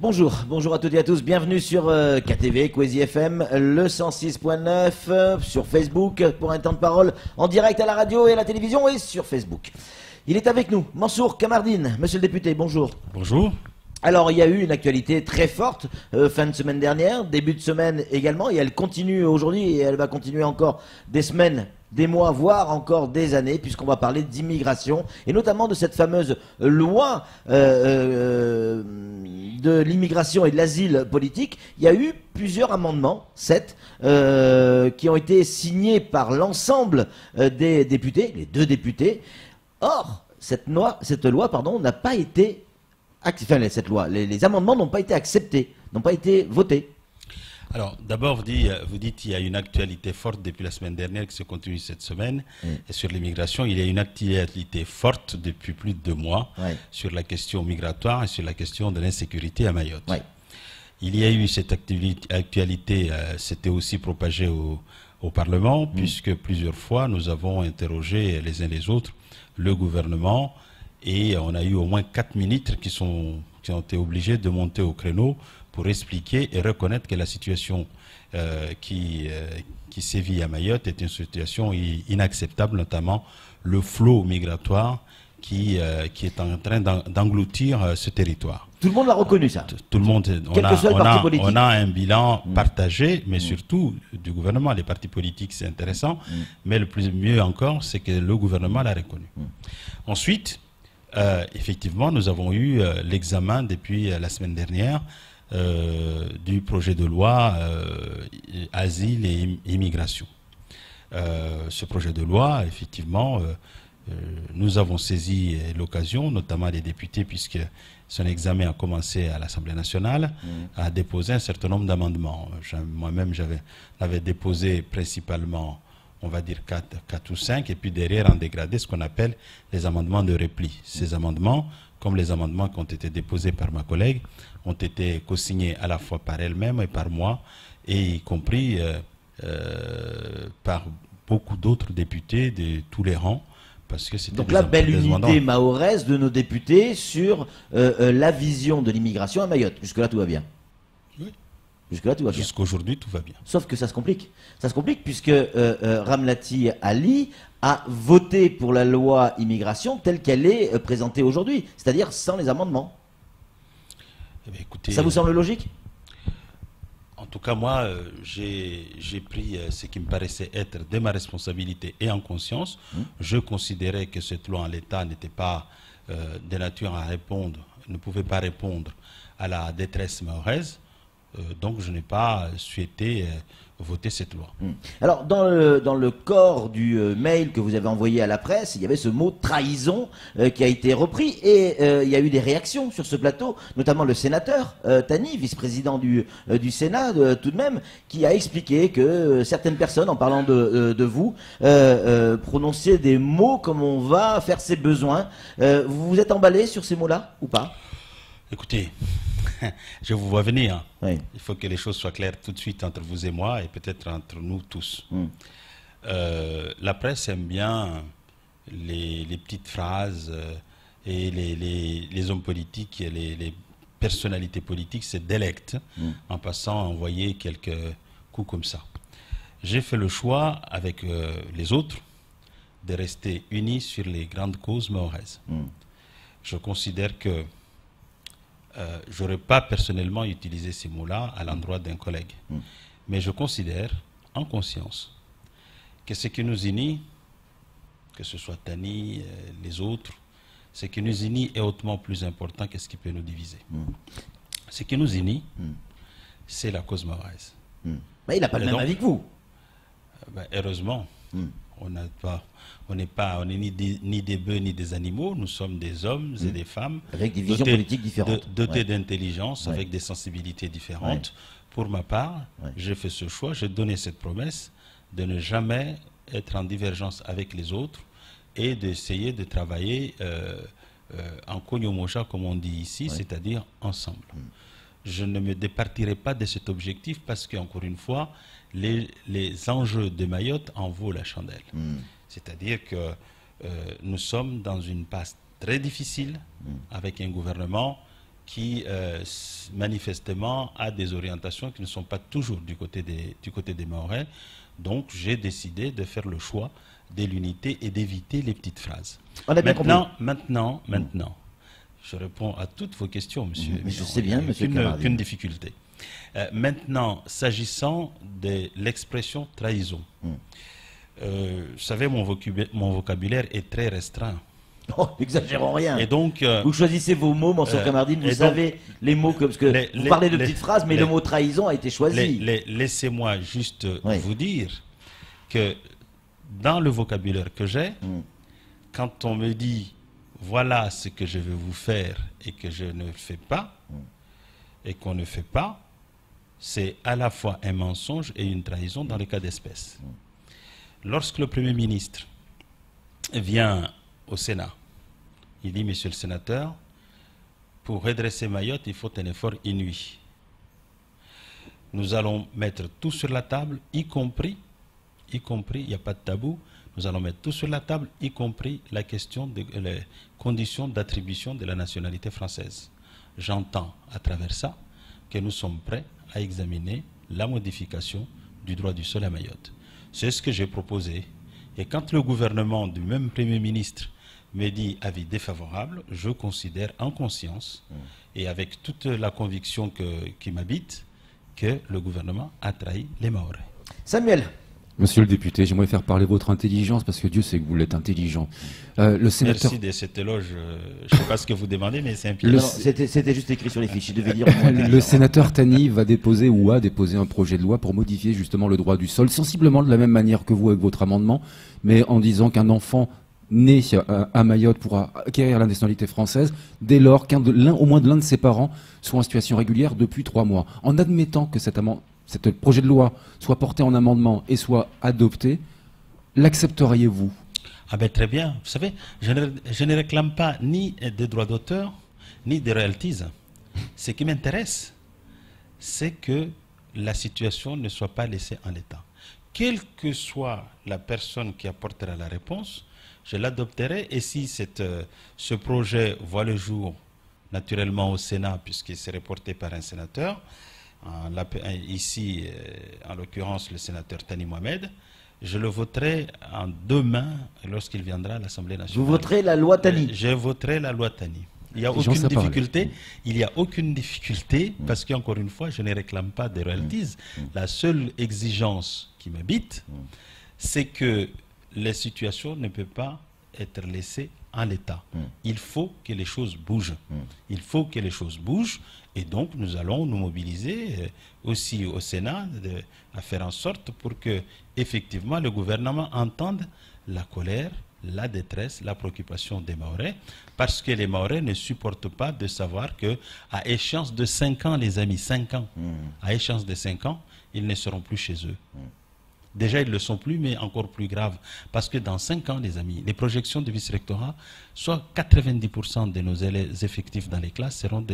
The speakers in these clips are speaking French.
Bonjour à toutes et à tous, bienvenue sur KTV, Kwezi FM, le 106.9, sur Facebook pour un temps de parole en direct à la radio et à la télévision et sur Facebook. Il est avec nous, Mansour Kamardine, monsieur le député, bonjour. Bonjour. Alors, il y a eu une actualité très forte fin de semaine dernière, début de semaine également, et elle continue aujourd'hui et elle va continuer encore des semaines, des mois, voire encore des années, puisqu'on va parler d'immigration, et notamment de cette fameuse loi de l'immigration et de l'asile politique. Il y a eu plusieurs amendements, 7, qui ont été signés par l'ensemble des députés, les 2 députés. Or, cette loi, n'a pas été... Enfin, les amendements n'ont pas été acceptés, n'ont pas été votés. Alors, d'abord, vous dites qu'il y a une actualité forte depuis la semaine dernière qui se continue cette semaine. Et sur l'immigration, il y a une actualité forte depuis plus de 2 mois sur la question migratoire et sur la question de l'insécurité à Mayotte. Il y a eu cette actualité, c'était aussi propagé au Parlement, puisque plusieurs fois, nous avons interrogé les uns les autres, le gouvernement, et on a eu au moins 4 ministres qui ont été obligés de monter au créneau pour expliquer et reconnaître que la situation qui sévit à Mayotte est une situation inacceptable, notamment le flot migratoire qui est en train d'engloutir ce territoire. Tout le monde l'a reconnu, ça. Tout le monde. On a un bilan partagé, mais surtout du gouvernement. Les partis politiques, c'est intéressant, mais le mieux encore, c'est que le gouvernement l'a reconnu. Ensuite, effectivement, nous avons eu l'examen depuis la semaine dernière du projet de loi asile et immigration. Ce projet de loi, effectivement, nous avons saisi l'occasion, notamment les députés, puisque son examen a commencé à l'Assemblée nationale, à déposer un certain nombre d'amendements. Moi-même, j'avais déposé principalement, on va dire 4 ou 5, et puis derrière en dégradé ce qu'on appelle les amendements de repli. Ces amendements, comme les amendements qui ont été déposés par ma collègue, ont été co-signés à la fois par elle-même et par moi, et y compris par beaucoup d'autres députés de tous les rangs. Parce que donc la belle unité mahoraise de nos députés sur la vision de l'immigration à Mayotte. Jusque-là, tout va bien. Oui. Jusque-là, tout va bien. Jusqu'aujourd'hui, tout va bien. Sauf que ça se complique. Ça se complique puisque Ramlati Ali a voté pour la loi immigration telle qu'elle est présentée aujourd'hui, c'est-à-dire sans les amendements. Eh bien, écoutez, ça vous semble logique ? En tout cas, moi, j'ai pris ce qui me paraissait être de ma responsabilité et en conscience. Je considérais que cette loi en l'état n'était pas de nature à répondre, ne pouvait pas répondre à la détresse mahoraise. Donc, je n'ai pas souhaité voter cette loi. Alors, dans le corps du mail que vous avez envoyé à la presse, il y avait ce mot trahison qui a été repris et il y a eu des réactions sur ce plateau, notamment le sénateur Tani, vice-président du Sénat, tout de même, qui a expliqué que certaines personnes, en parlant de vous, prononciaient des mots comme on va faire ses besoins. Vous vous êtes emballé sur ces mots-là ou pas ? Écoutez, je vous vois venir. Oui. Il faut que les choses soient claires tout de suite entre vous et moi et peut-être entre nous tous. La presse aime bien les petites phrases et les hommes politiques et les personnalités politiques se délectent en passant à envoyer quelques coups comme ça. J'ai fait le choix avec les autres de rester unis sur les grandes causes mahoraises. Je considère que je n'aurais pas personnellement utilisé ces mots-là à l'endroit d'un collègue. Mais je considère, en conscience, que ce qui nous unit, que ce soit Tani, les autres, ce qui nous unit est hautement plus important que ce qui peut nous diviser. Ce qui nous unit, c'est la cause mahoraise. Mais il n'a pas le même avis que vous. Heureusement, on n'est ni des bœufs ni des animaux, nous sommes des hommes et des femmes avec des visions politiques différentes, dotés d'intelligence, avec des sensibilités différentes. Pour ma part, j'ai fait ce choix, j'ai donné cette promesse de ne jamais être en divergence avec les autres et d'essayer de travailler en cognomocha, comme on dit ici, c'est-à-dire ensemble. Je ne me départirai pas de cet objectif parce qu'encore une fois, les enjeux de Mayotte en vaut la chandelle. C'est-à-dire que nous sommes dans une passe très difficile avec un gouvernement qui manifestement a des orientations qui ne sont pas toujours du côté des Mahorais. Donc j'ai décidé de faire le choix de l'unité et d'éviter les petites phrases. Maintenant, je réponds à toutes vos questions, monsieur. Mais je sais bien, monsieur Kamardine. Qu'une difficulté. Maintenant, s'agissant de l'expression trahison, vous savez, mon vocabulaire est très restreint. Oh, n'exagérons rien. Et donc, vous choisissez vos mots, monsieur Kamardine, vous savez les mots, parce que vous parlez de petites phrases, mais le mot trahison a été choisi. Laissez-moi juste vous dire que dans le vocabulaire que j'ai, quand on me dit voilà ce que je vais vous faire et que je ne fais pas, et qu'on ne fait pas, c'est à la fois un mensonge et une trahison dans le cas d'espèce. Lorsque le Premier ministre vient au Sénat, il dit, monsieur le sénateur, pour redresser Mayotte, il faut un effort inouï. Nous allons mettre tout sur la table, y compris, il n'y a pas de tabou, nous allons mettre tout sur la table, y compris la question des conditions d'attribution de la nationalité française. J'entends à travers ça que nous sommes prêts à examiner la modification du droit du sol à Mayotte. C'est ce que j'ai proposé. Et quand le gouvernement du même Premier ministre me dit avis défavorable, je considère en conscience et avec toute la conviction qui m'habite que le gouvernement a trahi les Mahorais. Samuel. Monsieur le député, j'aimerais faire parler votre intelligence parce que Dieu sait que vous l'êtes intelligent. Le sénateur... Merci de cet éloge. Je ne sais pas ce que vous demandez, mais c'est un pied. C'était juste écrit sur les fiches. Il devait dire. Le sénateur Tani va déposer ou a déposé un projet de loi pour modifier justement le droit du sol, sensiblement de la même manière que vous avec votre amendement, mais en disant qu'un enfant né à Mayotte pourra acquérir la nationalité française dès lors qu'au moins l'un de ses parents soit en situation régulière depuis 3 mois. En admettant que cet projet de loi soit porté en amendement et soit adopté, l'accepteriez-vous? Ah ben très bien. Vous savez, je ne réclame pas ni des droits d'auteur, ni des royalties. Ce qui m'intéresse, c'est que la situation ne soit pas laissée en l'état. Quelle que soit la personne qui apportera la réponse, je l'adopterai. Et si ce projet voit le jour naturellement au Sénat, puisqu'il serait porté par un sénateur, ici, en l'occurrence, le sénateur Tani Mohamed, je le voterai en 2 mains lorsqu'il viendra à l'Assemblée nationale. Vous voterez la loi Tani? Je voterai la loi Tani. Il n'y a aucune difficulté. Il n'y a aucune difficulté parce qu'encore une fois, je ne réclame pas des royalties. La seule exigence qui m'habite, c'est que les situations ne peuvent pas être laissées en l'état. Il faut que les choses bougent. Il faut que les choses bougent. Et donc, nous allons nous mobiliser aussi au Sénat à faire en sorte pour que, effectivement, le gouvernement entende la colère, la détresse, la préoccupation des Mahorais, parce que les Mahorais ne supportent pas de savoir qu'à échéance de 5 ans, les amis, 5 ans, à échéance de 5 ans, ils ne seront plus chez eux. Déjà, ils ne le sont plus, mais encore plus grave. Parce que dans 5 ans, les amis, les projections de vice-rectorat, soit 90% de nos élèves effectifs dans les classes seront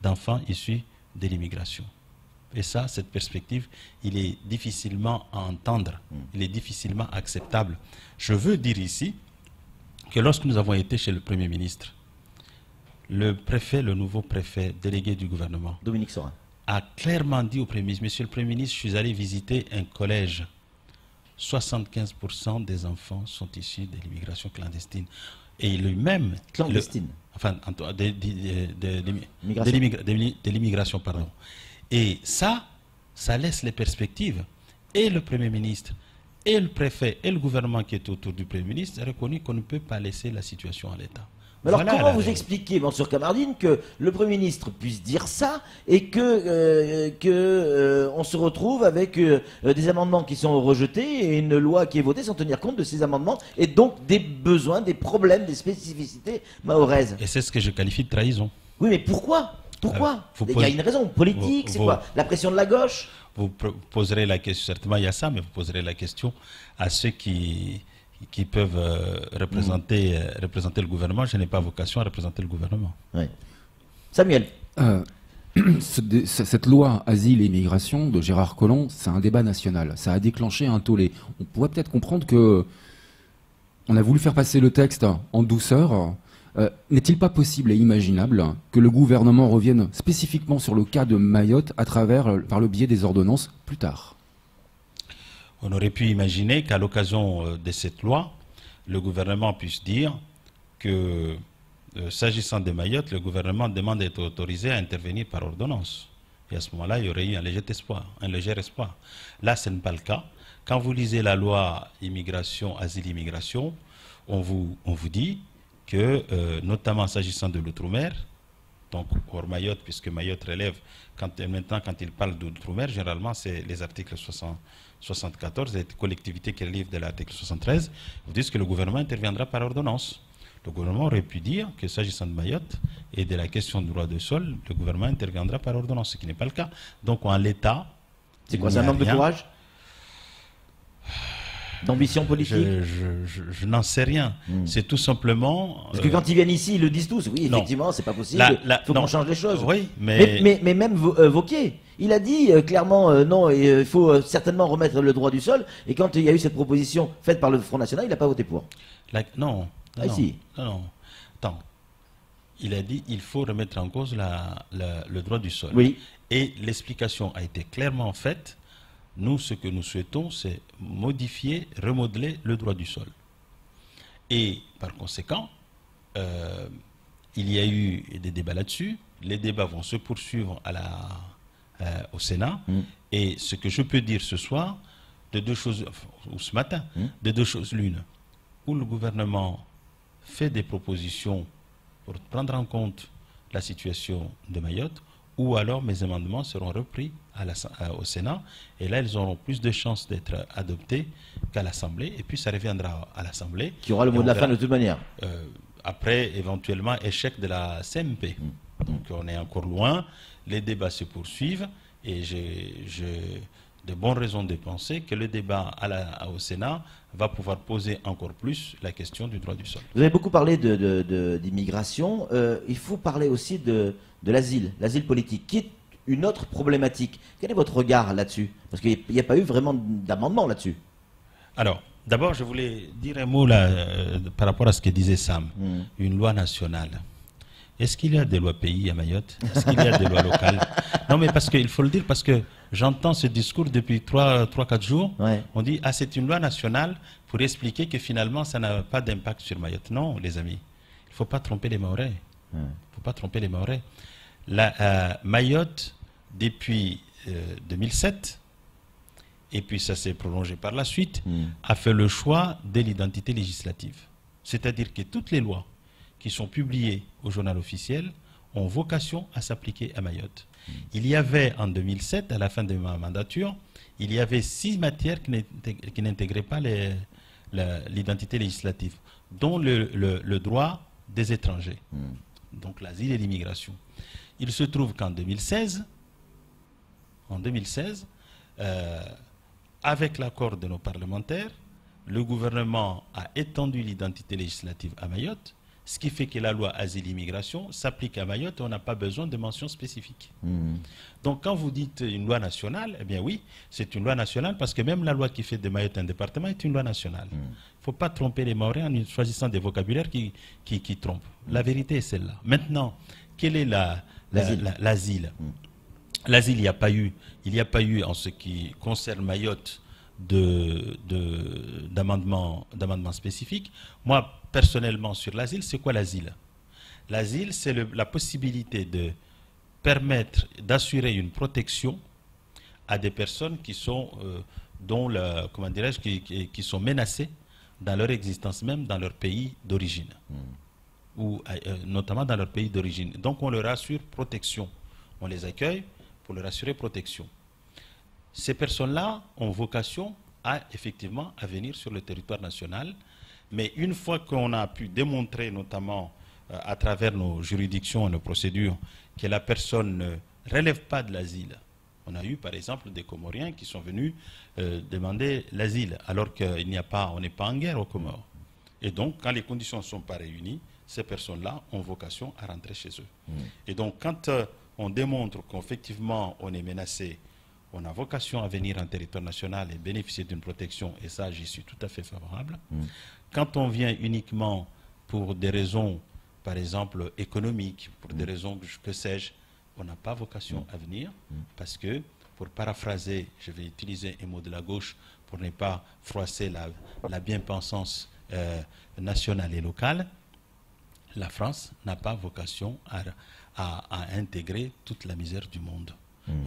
d'enfants issus de l'immigration. Et ça, cette perspective, il est difficilement à entendre. Il est difficilement acceptable. Je veux dire ici que lorsque nous avons été chez le Premier ministre, le préfet, le nouveau préfet délégué du gouvernement, Dominique Sorin, a clairement dit au Premier ministre, Monsieur le Premier ministre, je suis allé visiter un collège. 75% des enfants sont issus de l'immigration clandestine. Et lui-même... Clandestine. Enfin, de l'immigration, pardon. Et ça laisse les perspectives. Et le Premier ministre, et le préfet, et le gouvernement qui est autour du Premier ministre a reconnu qu'on ne peut pas laisser la situation en l'état. Mais alors comment vous expliquez, monsieur Kamardine, que le Premier ministre puisse dire ça et que on se retrouve avec des amendements qui sont rejetés et une loi qui est votée sans tenir compte de ces amendements et donc des besoins, des problèmes, des spécificités mahoraises? Et c'est ce que je qualifie de trahison. Oui, mais pourquoi? Il y a une raison politique, c'est quoi? La pression de la gauche? Vous poserez la question, certainement il y a ça, mais vous poserez la question à ceux qui peuvent représenter le gouvernement. Je n'ai pas vocation à représenter le gouvernement. Oui. Samuel. Cette loi asile et immigration de Gérard Collomb, c'est un débat national. Ça a déclenché un tollé. On pourrait peut-être comprendre que on a voulu faire passer le texte en douceur N'est-il pas possible et imaginable que le gouvernement revienne spécifiquement sur le cas de Mayotte par le biais des ordonnances plus tard? On aurait pu imaginer qu'à l'occasion de cette loi, le gouvernement puisse dire que, s'agissant de Mayotte, le gouvernement demande d'être autorisé à intervenir par ordonnance. Et à ce moment-là, il y aurait eu un léger espoir. Là, ce n'est pas le cas. Quand vous lisez la loi immigration, asile-immigration, on vous dit que, notamment s'agissant de l'outre-mer, donc hors Mayotte, puisque Mayotte relève, maintenant quand il parle d'outre-mer, généralement c'est les articles 74, les collectivités qui relèvent de l'article 73, vous dites que le gouvernement interviendra par ordonnance. Le gouvernement aurait pu dire que s'agissant de Mayotte et de la question du droit de sol, le gouvernement interviendra par ordonnance, ce qui n'est pas le cas. Donc en l'état... C'est quoi, c'est un manque de courage? D'ambition politique? Je n'en sais rien. C'est tout simplement... Parce que quand ils viennent ici, ils le disent tous. Oui, effectivement, c'est pas possible. Il faut qu'on change les choses. Oui, mais même Wauquiez, il a dit clairement non, il faut certainement remettre le droit du sol. Et quand il y a eu cette proposition faite par le Front National, il n'a pas voté pour. Non. Si. Non. Attends. Il a dit il faut remettre en cause le droit du sol. Oui. Et l'explication a été clairement faite. Nous, ce que nous souhaitons, c'est modifier, remodeler le droit du sol. Et par conséquent, il y a eu des débats là-dessus. Les débats vont se poursuivre au Sénat. Et ce que je peux dire ce soir, de deux choses, ou ce matin, de deux choses l'une. Où le gouvernement fait des propositions pour prendre en compte la situation de Mayotte, ou alors mes amendements seront repris au Sénat, et là ils auront plus de chances d'être adoptés qu'à l'Assemblée, et puis ça reviendra à l'Assemblée. Qui aura le mot de la fin de toute manière. Après, éventuellement, échec de la CMP. Donc on est encore loin, les débats se poursuivent, et j'ai de bonnes raisons de penser que le débat au Sénat va pouvoir poser encore plus la question du droit du sol. Vous avez beaucoup parlé d'immigration, il faut parler aussi de l'asile politique, qui est une autre problématique. Quel est votre regard là-dessus? Parce qu'il n'y a pas eu vraiment d'amendement là-dessus. Alors, d'abord, je voulais dire un mot par rapport à ce que disait Sam. Une loi nationale. Est-ce qu'il y a des lois pays à Mayotte? Est-ce qu'il y a des lois locales? Non, mais parce qu'il faut le dire, parce que j'entends ce discours depuis 3-4 jours. Ouais. On dit, ah, c'est une loi nationale pour expliquer que finalement, ça n'a pas d'impact sur Mayotte. Non, les amis, il ne faut pas tromper les Mahorais. Il ne faut pas tromper les Mahorais. Mayotte, depuis 2007, et puis ça s'est prolongé par la suite, a fait le choix de l'identité législative. C'est-à-dire que toutes les lois qui sont publiées au journal officiel ont vocation à s'appliquer à Mayotte. Il y avait en 2007, à la fin de ma mandature, il y avait 6 matières qui n'intégraient pas l'identité législative, dont le droit des étrangers, donc l'asile et l'immigration. Il se trouve qu'en 2016, avec l'accord de nos parlementaires, le gouvernement a étendu l'identité législative à Mayotte, ce qui fait que la loi asile-immigration s'applique à Mayotte et on n'a pas besoin de mention spécifique. Donc quand vous dites une loi nationale, eh bien oui, c'est une loi nationale parce que même la loi qui fait de Mayotte un département est une loi nationale. Il ne faut pas tromper les Mahorais en choisissant des vocabulaires qui trompent. La vérité est celle-là. Maintenant, quel est l'asile? L'asile, il n'y a pas eu en ce qui concerne Mayotte d'amendement spécifique. Moi, personnellement, sur l'asile, c'est quoi l'asile? L'asile, c'est la possibilité de permettre d'assurer une protection à des personnes qui sont, qui sont menacées dans leur existence même, dans leur pays d'origine, ou notamment dans leur pays d'origine. Donc, on leur assure protection. On les accueille pour leur assurer protection. Ces personnes-là ont vocation effectivement à venir sur le territoire national, mais une fois qu'on a pu démontrer, notamment à travers nos juridictions et nos procédures, que la personne ne relève pas de l'asile. On a eu par exemple des Comoriens qui sont venus demander l'asile, alors qu'on n'est pas en guerre aux Comores. Et donc, quand les conditions ne sont pas réunies, ces personnes-là ont vocation à rentrer chez eux. Et donc, quand on démontre qu'effectivement on est menacé, on a vocation à venir en territoire national et bénéficier d'une protection, et ça, j'y suis tout à fait favorable. Quand on vient uniquement pour des raisons par exemple, économiques, pour des raisons que sais-je, on n'a pas vocation à venir, parce que, pour paraphraser, je vais utiliser un mot de la gauche pour ne pas froisser la bien-pensance nationale et locale, la France n'a pas vocation à intégrer toute la misère du monde.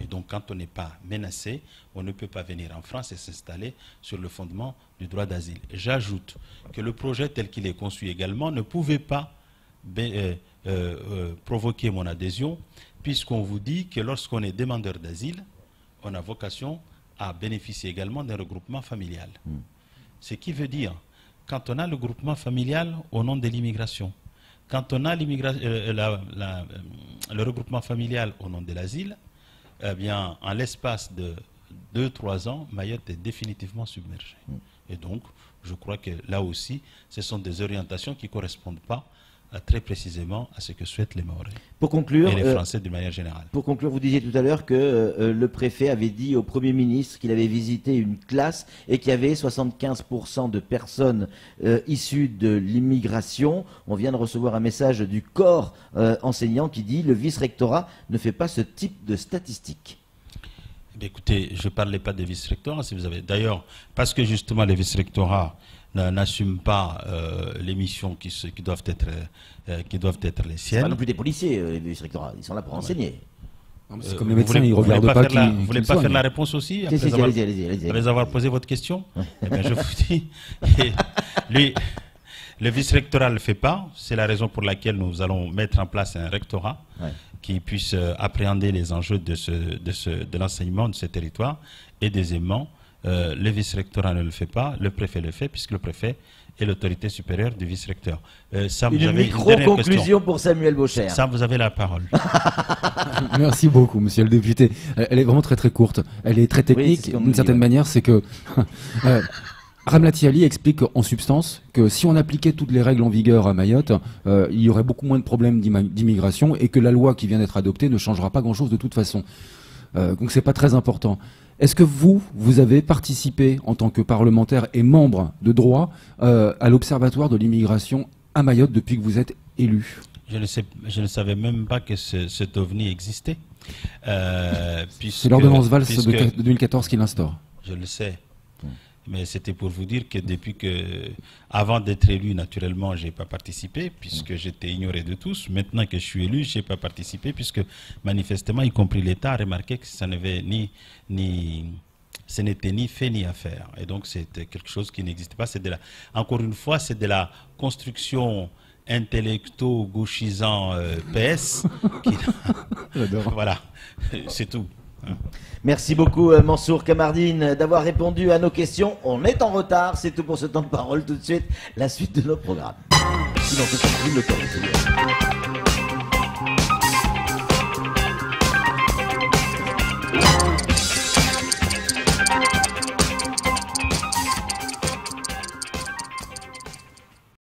Et donc, quand on n'est pas menacé, on ne peut pas venir en France et s'installer sur le fondement du droit d'asile. J'ajoute que le projet tel qu'il est conçu également ne pouvait pas provoquer mon adhésion, puisqu'on vous dit que lorsqu'on est demandeur d'asile, on a vocation à bénéficier également d'un regroupement familial. Ce qui veut dire, quand on a le regroupement familial au nom de l'immigration, quand on a le regroupement familial au nom de l'asile, eh bien, en l'espace de 2-3 ans, Mayotte est définitivement submergée. Et donc, je crois que là aussi, ce sont des orientations qui ne correspondent pas très précisément à ce que souhaitent les Mahorais. Pour conclure, et les Français d'une manière générale. Pour conclure, vous disiez tout à l'heure que le préfet avait dit au Premier ministre qu'il avait visité une classe et qu'il y avait 75% de personnes issues de l'immigration. On vient de recevoir un message du corps enseignant qui dit « Le vice-rectorat ne fait pas ce type de statistiques ». Écoutez, je ne parlais pas des vice-rectorats, si vous avez... D'ailleurs, parce que justement les vice-rectorats n'assument pas les missions qui doivent être les siennes. Pas non plus des policiers, les vice-rectorats, ils sont là pour enseigner. C'est comme les médecins, ils ne regardent pas qui... Vous voulez pas faire la réponse aussi après avoir posé votre question? Eh bien, je vous dis, le vice-rectorat ne le fait pas. C'est la raison pour laquelle nous allons mettre en place un rectorat qui puisse appréhender les enjeux de l'enseignement de ce territoire. Et deuxièmement, le vice-rectorat ne le fait pas, le préfet le fait, puisque le préfet est l'autorité supérieure du vice-recteur. Une micro-conclusion pour Samuel Baucher. Sam, vous avez la parole. Merci beaucoup, monsieur le député. Elle est vraiment très très courte. Elle est très technique. D'une certaine manière, c'est que... Ramlati Ali explique en substance que si on appliquait toutes les règles en vigueur à Mayotte, il y aurait beaucoup moins de problèmes d'immigration et que la loi qui vient d'être adoptée ne changera pas grand-chose de toute façon. Donc c'est pas très important. Est-ce que vous avez participé en tant que parlementaire et membre de droit à l'Observatoire de l'immigration à Mayotte depuis que vous êtes élu? Je ne savais même pas que cet OVNI existait. C'est l'ordonnance Valls de 2014 qui l'instaure. Je le sais. Mais c'était pour vous dire que avant d'être élu, naturellement, je n'ai pas participé, puisque j'étais ignoré de tous. Maintenant que je suis élu, je n'ai pas participé, puisque manifestement, y compris l'État, a remarqué que ce n'était ni fait ni à faire. Et donc, c'était quelque chose qui n'existait pas. Encore une fois, c'est de la construction intellecto-gauchisant PS. Voilà, c'est tout. Merci beaucoup Mansour Kamardine d'avoir répondu à nos questions. On est en retard, c'est tout pour ce temps de parole. Tout de suite, la suite de nos programmes. Sinon, c'est le temps.